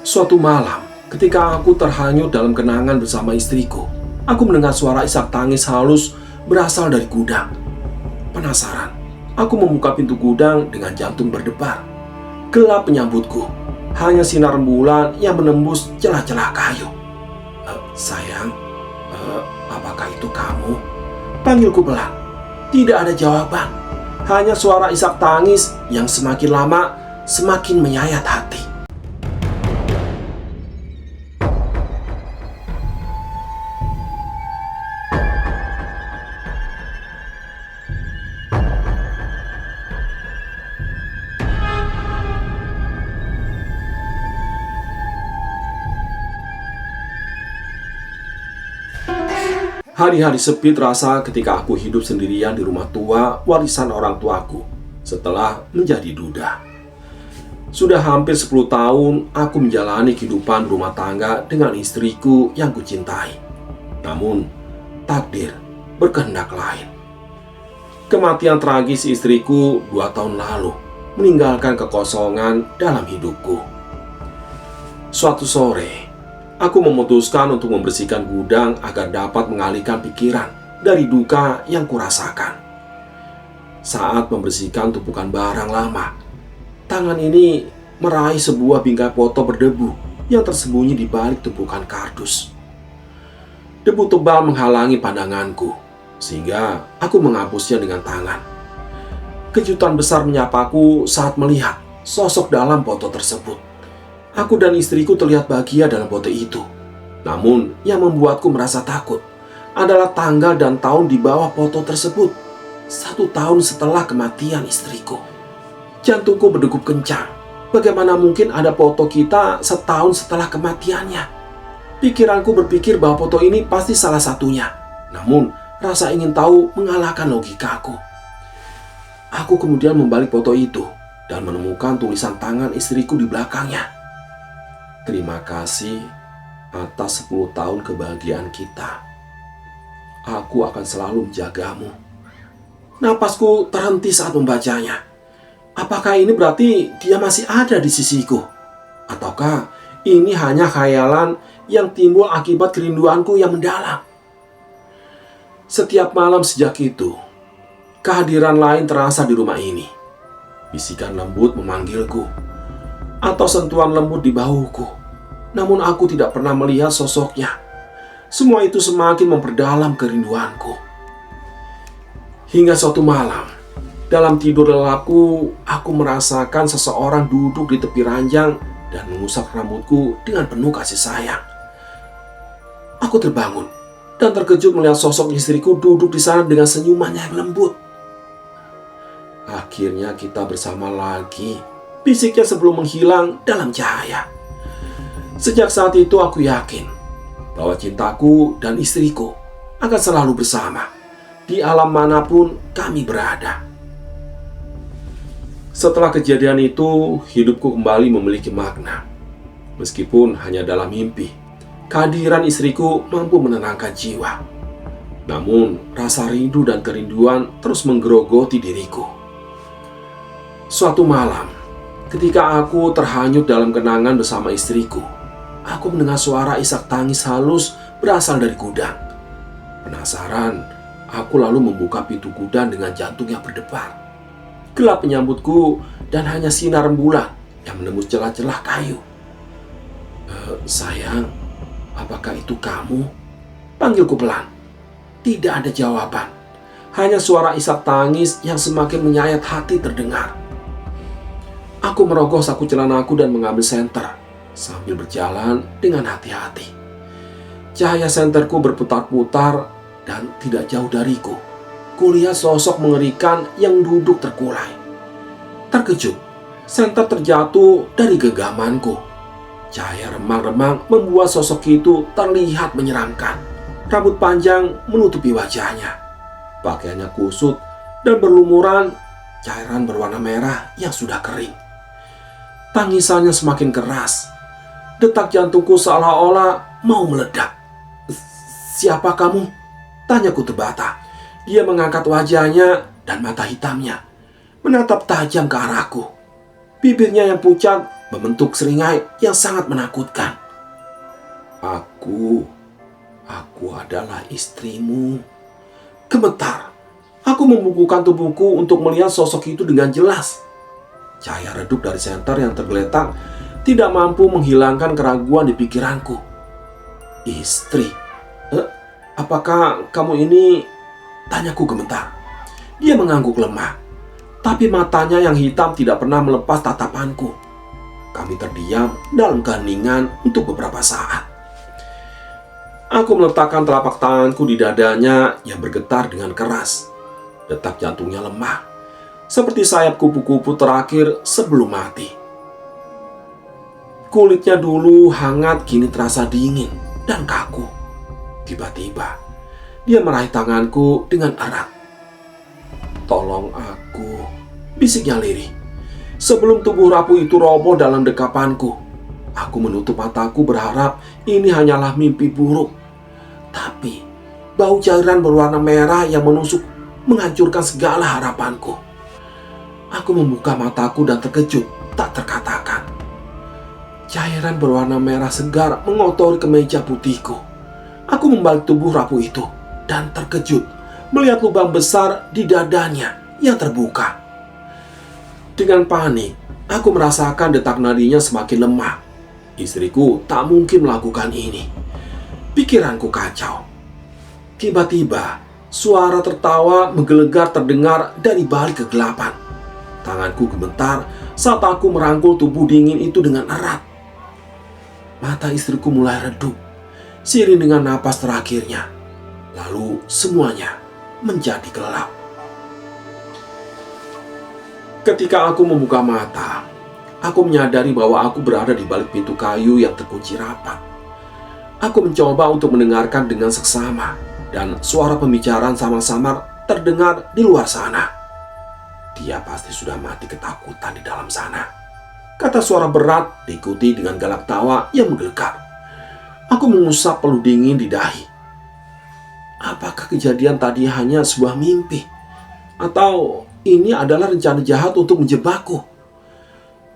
Suatu malam, ketika aku terhanyut dalam kenangan bersama istriku, aku mendengar suara isak tangis halus berasal dari gudang. Penasaran, aku membuka pintu gudang dengan jantung berdebar. Gelap menyambutku, hanya sinar rembulan yang menembus celah-celah kayu. Sayang, apakah itu kamu? Panggilku pelan. Tidak ada jawaban, hanya suara isak tangis yang semakin lama semakin menyayat hati. Hari-hari sepi terasa ketika aku hidup sendirian di rumah tua warisan orang tuaku setelah menjadi duda. Sudah hampir 10 tahun aku menjalani kehidupan rumah tangga dengan istriku yang kucintai. Namun, takdir berkehendak lain. Kematian tragis istriku 2 tahun lalu meninggalkan kekosongan dalam hidupku. Suatu sore, aku memutuskan untuk membersihkan gudang agar dapat mengalihkan pikiran dari duka yang kurasakan. Saat membersihkan tumpukan barang lama, tangan ini meraih sebuah bingkai foto berdebu yang tersembunyi di balik tumpukan kardus. Debu tebal menghalangi pandanganku, sehingga aku menghapusnya dengan tangan. Kejutan besar menyapaku saat melihat sosok dalam foto tersebut. Aku dan istriku terlihat bahagia dalam foto itu. Namun, yang membuatku merasa takut adalah tanggal dan tahun di bawah foto tersebut. 1 tahun setelah kematian istriku. Jantungku berdegup kencang. Bagaimana mungkin ada foto kita setahun setelah kematiannya? Pikiranku berpikir bahwa foto ini pasti salah satunya. Namun, rasa ingin tahu mengalahkan logikaku. Aku kemudian membalik foto itu dan menemukan tulisan tangan istriku di belakangnya. Terima kasih atas 10 tahun kebahagiaan kita. Aku akan selalu menjagamu. Napasku terhenti saat membacanya. Apakah ini berarti dia masih ada di sisiku? Ataukah ini hanya khayalan yang timbul akibat kerinduanku yang mendalam? Setiap malam sejak itu, kehadiran lain terasa di rumah ini. Bisikan lembut memanggilku, atau sentuhan lembut di bahuku. Namun aku tidak pernah melihat sosoknya. Semua itu semakin memperdalam kerinduanku. Hingga suatu malam, dalam tidur lelapku, aku merasakan seseorang duduk di tepi ranjang dan mengusap rambutku dengan penuh kasih sayang. Aku terbangun dan terkejut melihat sosok istriku duduk di sana dengan senyumannya yang lembut. Akhirnya kita bersama lagi, bisiknya sebelum menghilang dalam cahaya. Sejak saat itu aku yakin bahwa cintaku dan istriku akan selalu bersama di alam manapun kami berada. Setelah kejadian itu, hidupku kembali memiliki makna. Meskipun hanya dalam mimpi, kehadiran istriku mampu menenangkan jiwa. Namun, rasa rindu dan kerinduan terus menggerogoti diriku. Suatu malam, ketika aku terhanyut dalam kenangan bersama istriku, aku mendengar suara isak tangis halus berasal dari gudang. Penasaran, aku lalu membuka pintu gudang dengan jantung yang berdebar. Gelap menyambutku dan hanya sinar rembulan yang menembus celah-celah kayu. Sayang, apakah itu kamu? Panggilku pelan. Tidak ada jawaban. Hanya suara isak tangis yang semakin menyayat hati terdengar. Aku merogoh saku celanaku dan mengambil senter sambil berjalan dengan hati-hati. Cahaya senterku berputar-putar dan tidak jauh dariku, kulihat sosok mengerikan yang duduk terkulai. Terkejut, senter terjatuh dari genggamanku. Cahaya remang-remang membuat sosok itu terlihat menyeramkan. Rambut panjang menutupi wajahnya. Pakaiannya kusut dan berlumuran cairan berwarna merah yang sudah kering. Tangisannya semakin keras. Detak jantungku seolah-olah mau meledak. Siapa kamu? Tanyaku terbata. Dia mengangkat wajahnya dan mata hitamnya menatap tajam ke arahku. Bibirnya yang pucat membentuk seringai yang sangat menakutkan. Aku adalah istrimu. Gemetar, aku membukukan tubuhku untuk melihat sosok itu dengan jelas. Cahaya redup dari senter yang tergeletak tidak mampu menghilangkan keraguan di pikiranku. Istri? Apakah kamu ini? Tanyaku gemetar. Dia mengangguk lemah, tapi matanya yang hitam tidak pernah melepas tatapanku. Kami terdiam dalam keheningan untuk beberapa saat. Aku meletakkan telapak tanganku di dadanya yang bergetar dengan keras. Detak jantungnya lemah, seperti sayap kupu-kupu terakhir sebelum mati. Kulitnya dulu hangat, kini terasa dingin dan kaku. Tiba-tiba, dia meraih tanganku dengan erat. "Tolong aku," bisiknya lirih. Sebelum tubuh rapuh itu roboh dalam dekapanku, aku menutup mataku berharap ini hanyalah mimpi buruk. Tapi bau cairan berwarna merah yang menusuk menghancurkan segala harapanku. Aku membuka mataku dan terkejut tak terkatakan. Cairan berwarna merah segar mengotori kemeja putihku. Aku membalik tubuh rapuh itu dan terkejut melihat lubang besar di dadanya yang terbuka. Dengan panik, aku merasakan detak nadinya semakin lemah. Istriku tak mungkin melakukan ini. Pikiranku kacau. Tiba-tiba, suara tertawa menggelegar terdengar dari balik kegelapan. Tanganku gemetar saat aku merangkul tubuh dingin itu dengan erat. Mata istriku mulai redup, seiring dengan napas terakhirnya. Lalu semuanya menjadi gelap. Ketika aku membuka mata, aku menyadari bahwa aku berada di balik pintu kayu yang terkunci rapat. Aku mencoba untuk mendengarkan dengan seksama, dan suara pembicaraan samar-samar terdengar di luar sana. "Dia pasti sudah mati ketakutan di dalam sana," kata suara berat diikuti dengan galak tawa yang menggelegar. Aku mengusap peluh dingin di dahi. Apakah kejadian tadi hanya sebuah mimpi? Atau ini adalah rencana jahat untuk menjebakku?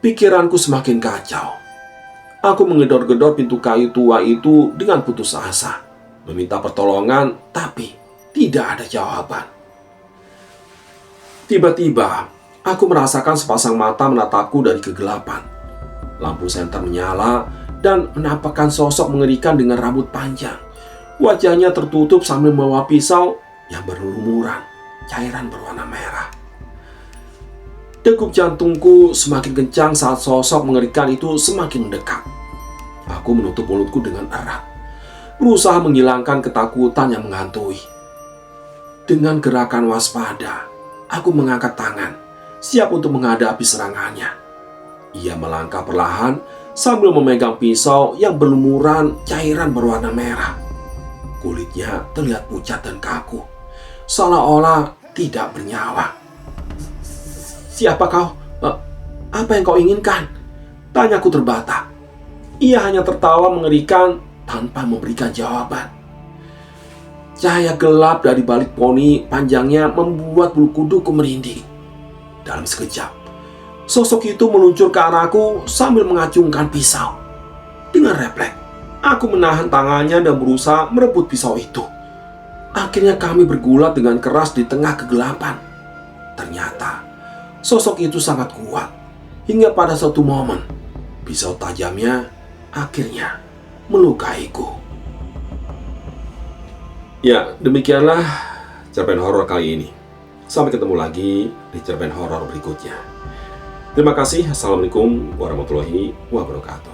Pikiranku semakin kacau. Aku menggedor-gedor pintu kayu tua itu dengan putus asa, meminta pertolongan, tapi tidak ada jawaban. Tiba-tiba, aku merasakan sepasang mata menatapku dari kegelapan. Lampu senter menyala dan menampakkan sosok mengerikan dengan rambut panjang. Wajahnya tertutup sambil membawa pisau yang berlumuran cairan berwarna merah. Degup jantungku semakin kencang saat sosok mengerikan itu semakin mendekat. Aku menutup mulutku dengan erat, berusaha menghilangkan ketakutan yang menghantui. Dengan gerakan waspada, aku mengangkat tangan, siap untuk menghadapi serangannya. Ia melangkah perlahan sambil memegang pisau yang berlumuran cairan berwarna merah. Kulitnya terlihat pucat dan kaku, seolah-olah tidak bernyawa. "Siapa kau? Apa yang kau inginkan?" Tanyaku terbata. Ia hanya tertawa mengerikan tanpa memberikan jawaban. Cahaya gelap dari balik poni panjangnya membuat bulu kuduku merinding. Dalam sekejap, sosok itu meluncur ke arahku sambil mengacungkan pisau. Dengan refleks, aku menahan tangannya dan berusaha merebut pisau itu. Akhirnya kami bergulat dengan keras di tengah kegelapan. Ternyata sosok itu sangat kuat. Hingga pada suatu momen, pisau tajamnya akhirnya melukaiku. Ya, demikianlah cerpen horor kali ini. Sampai ketemu lagi di cerpen horor berikutnya. Terima kasih. Assalamualaikum warahmatullahi wabarakatuh.